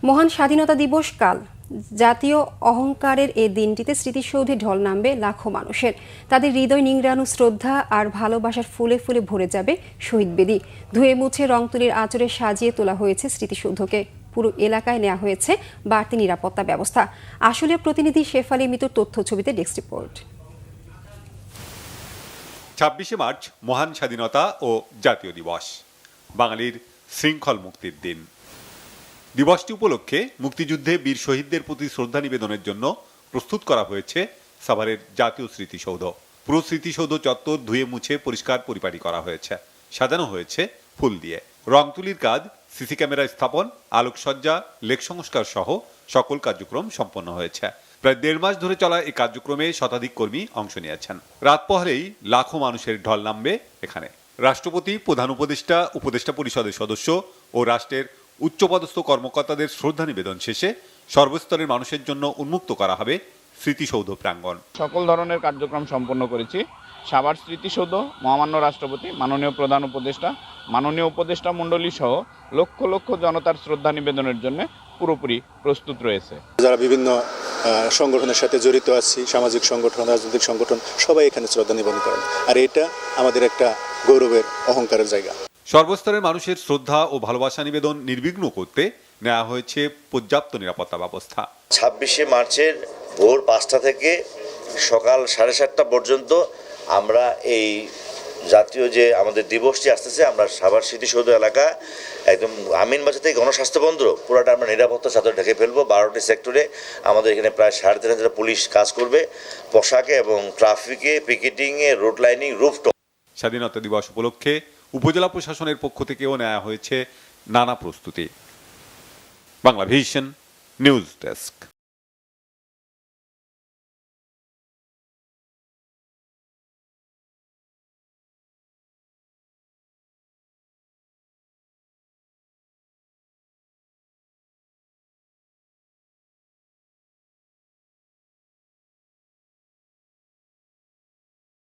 মহান স্বাধীনতা দিবস কাল। জাতীয় অহংকারের এই দিনটিতে স্মৃতিসৌধে ঢল নামবে লাখো মানুষের। তাদের হৃদয় নিংড়ানো শ্রদ্ধা আর ভালোবাসার ফুলে ফুলে ভরে যাবে শহীদ বেদি। ধুয়ে মুছে রং তুলির আঁচড়ে সাজিয়ে তোলা হয়েছে স্মৃতিসৌধকে। পুরো এলাকায় নেওয়া হয়েছে বাড়তি নিরাপত্তা ব্যবস্থা। আশুলিয়া প্রতিনিধি শেফালী মিতুর তথ্য ছবিতে ডেস্ক রিপোর্ট। ২৬শে মার্চ মহান স্বাধীনতা ও জাতীয় দিবস, বাঙালির শৃঙ্খল মুক্তির দিন। দিবসটি উপলক্ষে মুক্তিযুদ্ধে বীর শহীদদের প্রতি শ্রদ্ধা নিবেদনের জন্য প্রস্তুত করা হয়েছে সাভারের জাতীয় স্মৃতিসৌধ। পুরো স্মৃতিসৌধ চত্বর ধুয়ে মুছে পরিষ্কার পরিপাটি করা হয়েছে, সাজানো হয়েছে ফুল দিয়ে। রং তুলির কাজ, সিসি ক্যামেরা স্থাপন, আলোকসজ্জা, লেক সংস্কার সহ সকল কার্যক্রম সম্পন্ন হয়েছে। প্রায় ১.৫ মাস ধরে চলা এই কার্যক্রমে শতাধিক কর্মী অংশ নিয়েছেন। রাত পহরেই লাখো মানুষের ঢল নামবে এখানে। রাষ্ট্রপতি, প্রধান উপদেষ্টা, উপদেষ্টা পরিষদের সদস্য ও রাষ্ট্রের উচ্চপদস্থ কর্মকর্তাদের শ্রদ্ধা নিবেদন শেষে সর্বস্তরের মানুষের জন্য উন্মুক্ত করা হবে স্মৃতিসৌধ প্রাঙ্গণ। সকল ধরনের কার্যক্রম সম্পন্ন করেছি। সাভার স্মৃতিসৌধ মহামান্য রাষ্ট্রপতি, মাননীয় প্রধান উপদেষ্টা, মাননীয় উপদেষ্টা মণ্ডলী সহ লক্ষ লক্ষ জনতার শ্রদ্ধা নিবেদনের জন্য পুরোপুরি প্রস্তুত রয়েছে। যারা বিভিন্ন সংগঠনের সাথে জড়িত আছি, সামাজিক সংগঠন, রাজনৈতিক সংগঠন, সবাই এখানে শ্রদ্ধা নিবেদন করেন। আর এটা আমাদের একটা গৌরবের, অহংকারের জায়গা। সর্বস্তরের মানুষের শ্রদ্ধা ও ভালোবাসা নিবেদন নির্বিঘ্ন করতে নেওয়া হয়েছে পর্যাপ্ত নিরাপত্তা ব্যবস্থা। ২৬শে মার্চের ভোর ৫টা থেকে সকাল ৭:৩০ পর্যন্ত আমরা এই জাতীয় যে আমাদের দিবসটি আসতেছে, আমরা সাভার স্মৃতিসৌধ এলাকা একদম আমিনবাজার থেকে গণস্বাস্থ্য কেন্দ্র পুরোটা আমরা নিরাপত্তা চাদর ঢেকে ফেলবো। ১২টি সেক্টরে আমাদের এখানে প্রায় ৩,৫০০ পুলিশ কাজ করবে, পোশাকে এবং ট্রাফিকে, পিকেটিংয়ে, রোড লাইনিং, রুফটপ। স্বাধীনতা দিবস উপলক্ষে উপজেলা প্রশাসনের পক্ষ থেকেও নেওয়া হয়েছে নানা প্রস্তুতি। Bangla vision news desk.